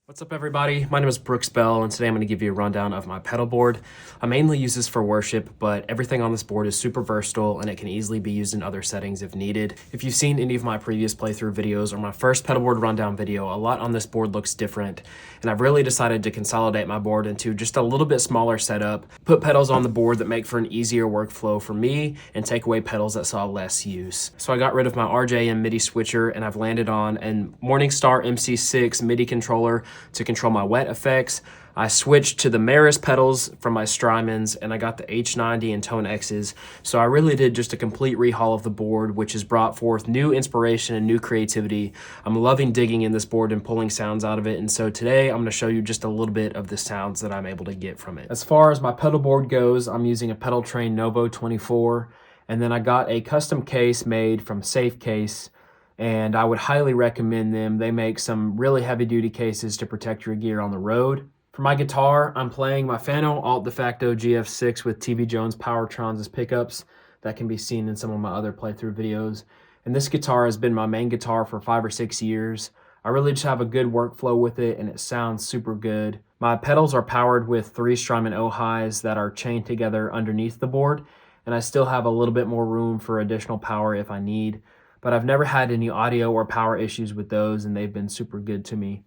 What's up everybody, my name is Brooks Bell and today I'm going to give you a rundown of my pedal board. I mainly use this for worship, but everything on this board is super versatile and it can easily be used in other settings if needed. If you've seen any of my previous playthrough videos or my first pedal board rundown video, a lot on this board looks different, and I've really decided to consolidate my board into just a little bit smaller setup, put pedals on the board that make for an easier workflow for me, and take away pedals that saw less use. So I got rid of my RJM MIDI switcher and I've landed on a Morningstar MC6 MIDI controller to control my wet effects. I switched to the Meris pedals from my Strymons and I got the H90 and ToneX's. So I really did just a complete rehaul of the board, which has brought forth new inspiration and new creativity. I'm loving digging in this board and pulling sounds out of it. And so today I'm going to show you just a little bit of the sounds that I'm able to get from it. As far as my pedal board goes, I'm using a Pedal Train Novo 24, and then I got a custom case made from Safe Case, and I would highly recommend them. They make some really heavy duty cases to protect your gear on the road. For my guitar, I'm playing my Fano Alt De Facto GF6 with TV Jones Powertrons as pickups. That can be seen in some of my other playthrough videos. And this guitar has been my main guitar for 5 or 6 years. I really just have a good workflow with it and it sounds super good. My pedals are powered with 3 Strymon O-highs that are chained together underneath the board, and I still have a little bit more room for additional power if I need. But I've never had any audio or power issues with those, and they've been super good to me.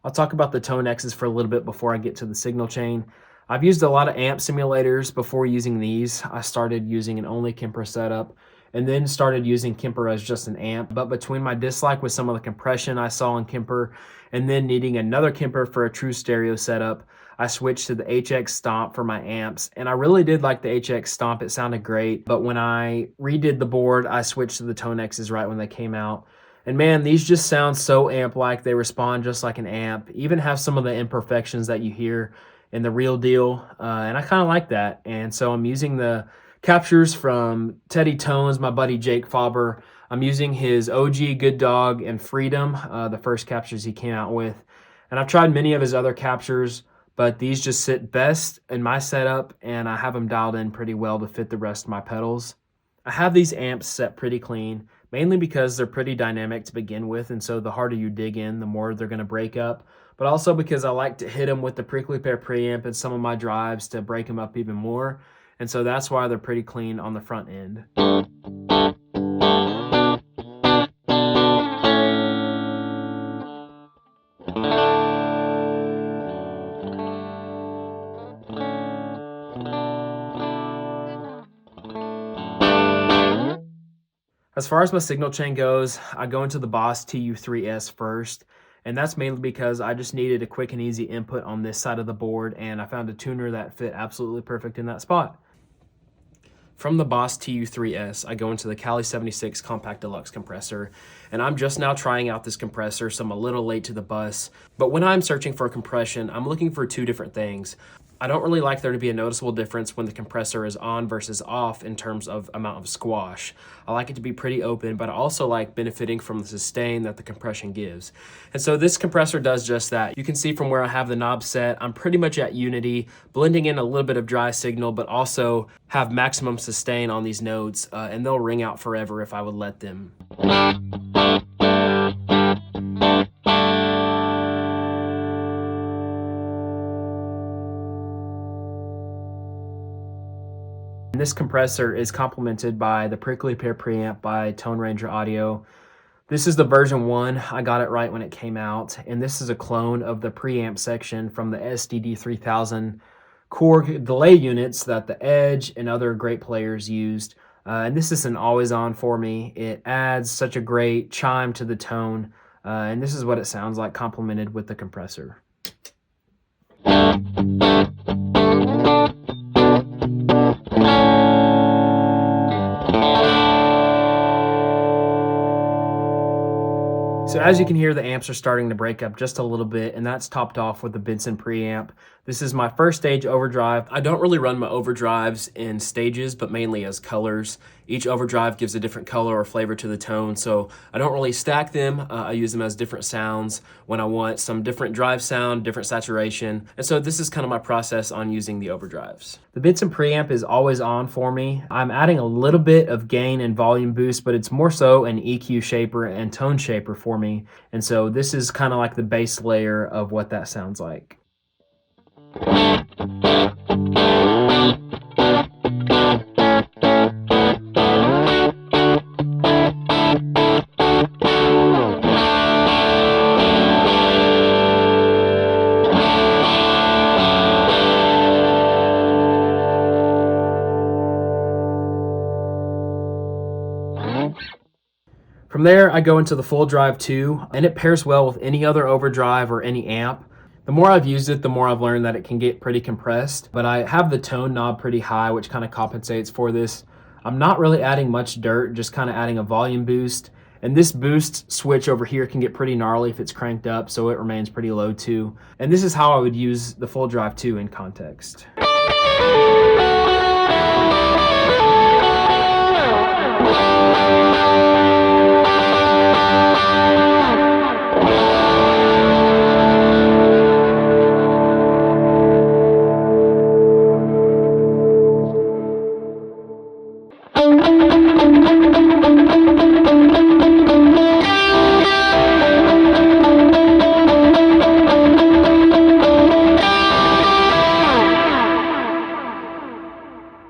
I'll talk about the ToneX's for a little bit before I get to the signal chain. I've used a lot of amp simulators before using these. I started using an only Kemper setup and then started using Kemper as just an amp. But between my dislike with some of the compression I saw in Kemper and then needing another Kemper for a true stereo setup, I switched to the HX Stomp for my amps, and I really did like the HX Stomp. It sounded great, but when I redid the board, I switched to the ToneX's right when they came out. And man, these just sound so amp-like. They respond just like an amp, even have some of the imperfections that you hear in the real deal, and I kind of like that. And so I'm using the captures from Teddy Tones, my buddy Jake Faber. I'm using his OG Good Dog and Freedom, the first captures he came out with. And I've tried many of his other captures, but these just sit best in my setup, and I have them dialed in pretty well to fit the rest of my pedals. I have these amps set pretty clean, mainly because they're pretty dynamic to begin with, and so the harder you dig in, the more they're going to break up, but also because I like to hit them with the Prickly Pear preamp and some of my drives to break them up even more, and so that's why they're pretty clean on the front end. As far as my signal chain goes, I go into the Boss TU3S first, and that's mainly because I just needed a quick and easy input on this side of the board, and I found a tuner that fit absolutely perfect in that spot. From the Boss TU3S, I go into the Cali 76 Compact Deluxe compressor, and I'm just now trying out this compressor, so I'm a little late to the bus. But when I'm searching for compression, I'm looking for 2 different things. I don't really like there to be a noticeable difference when the compressor is on versus off in terms of amount of squash. I like it to be pretty open, but I also like benefiting from the sustain that the compression gives. And so this compressor does just that. You can see from where I have the knob set, I'm pretty much at unity, blending in a little bit of dry signal, but also have maximum sustain on these notes, and they'll ring out forever if I would let them. And this compressor is complemented by the Prickly Pear preamp by Tone Ranger Audio. This is the version 1. I got it right when it came out, and this is a clone of the preamp section from the SDD 3000 core delay units that the Edge and other great players used. And this isn't always on for me. It adds such a great chime to the tone, and this is what it sounds like complemented with the compressor. So as you can hear, the amps are starting to break up just a little bit, and that's topped off with the Benson Preamp. This is my first stage overdrive. I don't really run my overdrives in stages, but mainly as colors. Each overdrive gives a different color or flavor to the tone, so I don't really stack them. I use them as different sounds when I want some different drive sound, different saturation. And so this is kind of my process on using the overdrives. The Benson Preamp is always on for me. I'm adding a little bit of gain and volume boost, but it's more so an EQ shaper and tone shaper for me. And so this is kind of like the base layer of what that sounds like. From there, I go into the full drive 2, and it pairs well with any other overdrive or any amp. The more I've used it, the more I've learned that it can get pretty compressed, but I have the tone knob pretty high, which kind of compensates for this. I'm not really adding much dirt, just kind of adding a volume boost. And this boost switch over here can get pretty gnarly if it's cranked up, so it remains pretty low too. And this is how I would use the full drive 2 in context.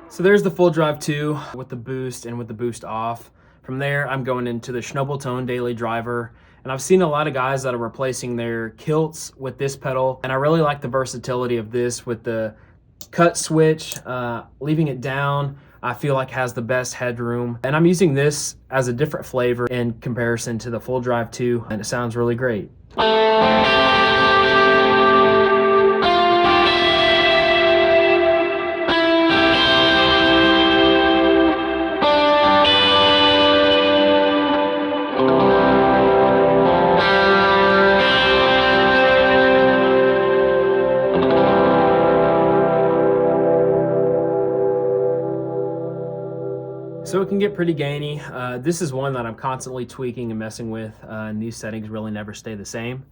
So there's the full drive 2 with the boost and with the boost off. From there, I'm going into the Shnobel Tone Daily Driver. And I've seen a lot of guys that are replacing their kilts with this pedal. And I really like the versatility of this with the cut switch, leaving it down. I feel like has the best headroom. And I'm using this as a different flavor in comparison to the full drive 2, and it sounds really great. So it can get pretty gainy. This is one that I'm constantly tweaking and messing with, and these settings really never stay the same.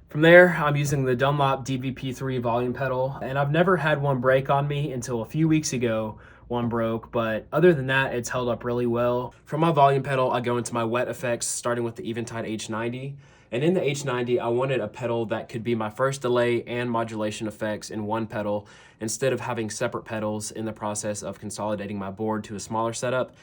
From there, I'm using the Dunlop DVP3 volume pedal, and I've never had one break on me until a few weeks ago. One broke, but other than that, it's held up really well. From my volume pedal, I go into my wet effects, starting with the Eventide H90. And in the H90, I wanted a pedal that could be my first delay and modulation effects in one pedal, instead of having separate pedals in the process of consolidating my board to a smaller setup.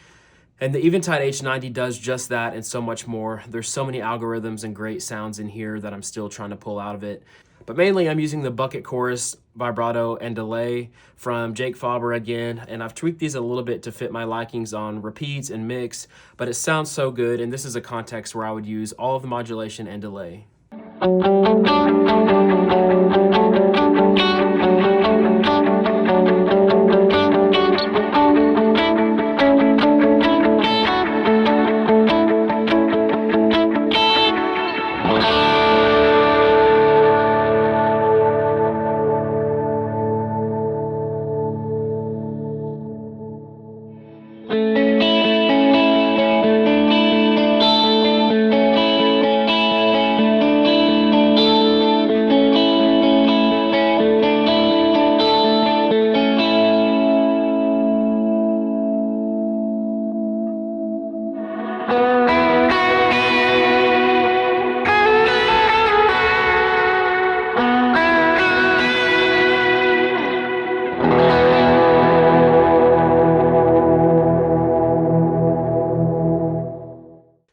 And the Eventide H90 does just that and so much more. There's so many algorithms and great sounds in here that I'm still trying to pull out of it. But mainly I'm using the bucket chorus, vibrato, and delay from Jake Faber again, and I've tweaked these a little bit to fit my likings on repeats and mix, but it sounds so good, and this is a context where I would use all of the modulation and delay.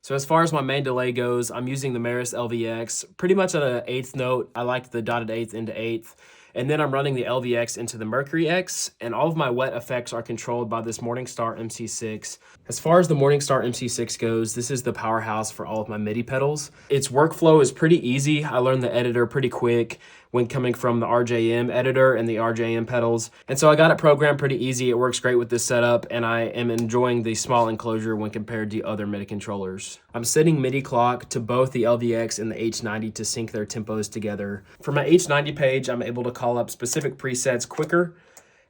So as far as my main delay goes, I'm using the Meris LVX pretty much at an 1/8 note. I like the dotted 1/8 into 1/8. And then I'm running the LVX into the Mercury X, and all of my wet effects are controlled by this Morningstar MC6. As far as the Morningstar MC6 goes, this is the powerhouse for all of my MIDI pedals. Its workflow is pretty easy. I learned the editor pretty quick when coming from the RJM editor and the RJM pedals. And so I got it programmed pretty easy. It works great with this setup, and I am enjoying the small enclosure when compared to other MIDI controllers. I'm setting MIDI clock to both the LVX and the H90 to sync their tempos together. For my H90 page, I'm able to call up specific presets quicker.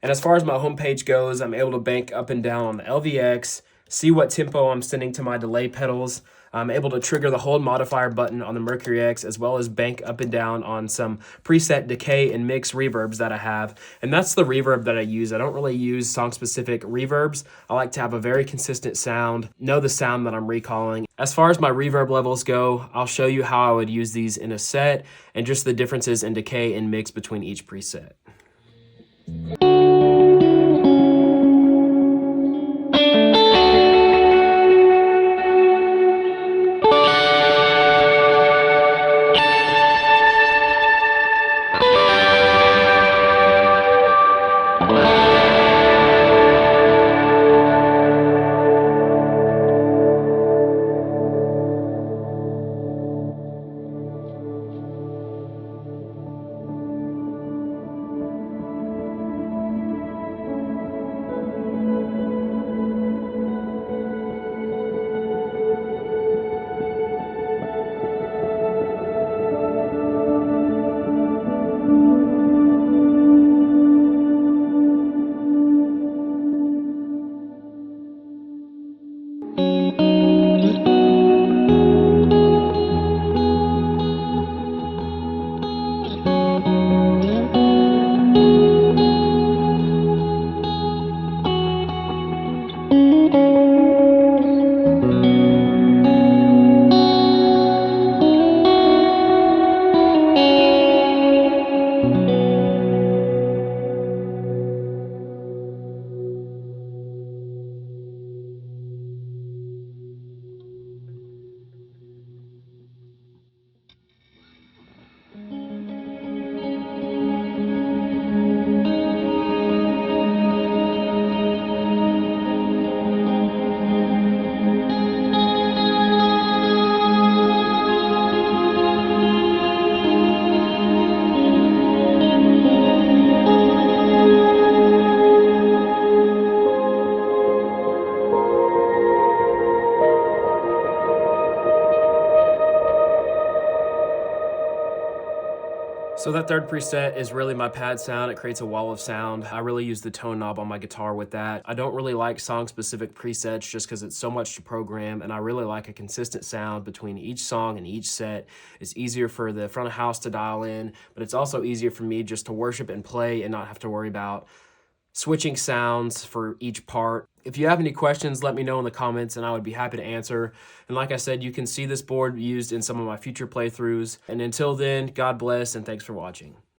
And as far as my homepage goes, I'm able to bank up and down on the LVX, see what tempo I'm sending to my delay pedals. I'm able to trigger the hold modifier button on the Mercury X, as well as bank up and down on some preset decay and mix reverbs that I have. And that's the reverb that I use. I don't really use song-specific reverbs. I like to have a very consistent sound, know the sound that I'm recalling. As far as my reverb levels go, I'll show you how I would use these in a set and just the differences in decay and mix between each preset. So that third preset is really my pad sound. It creates a wall of sound. I really use the tone knob on my guitar with that. I don't really like song-specific presets just because it's so much to program, and I really like a consistent sound between each song and each set. It's easier for the front of house to dial in, but it's also easier for me just to worship and play and not have to worry about switching sounds for each part. If you have any questions, let me know in the comments and I would be happy to answer. And like I said, you can see this board used in some of my future playthroughs. And until then, God bless and thanks for watching.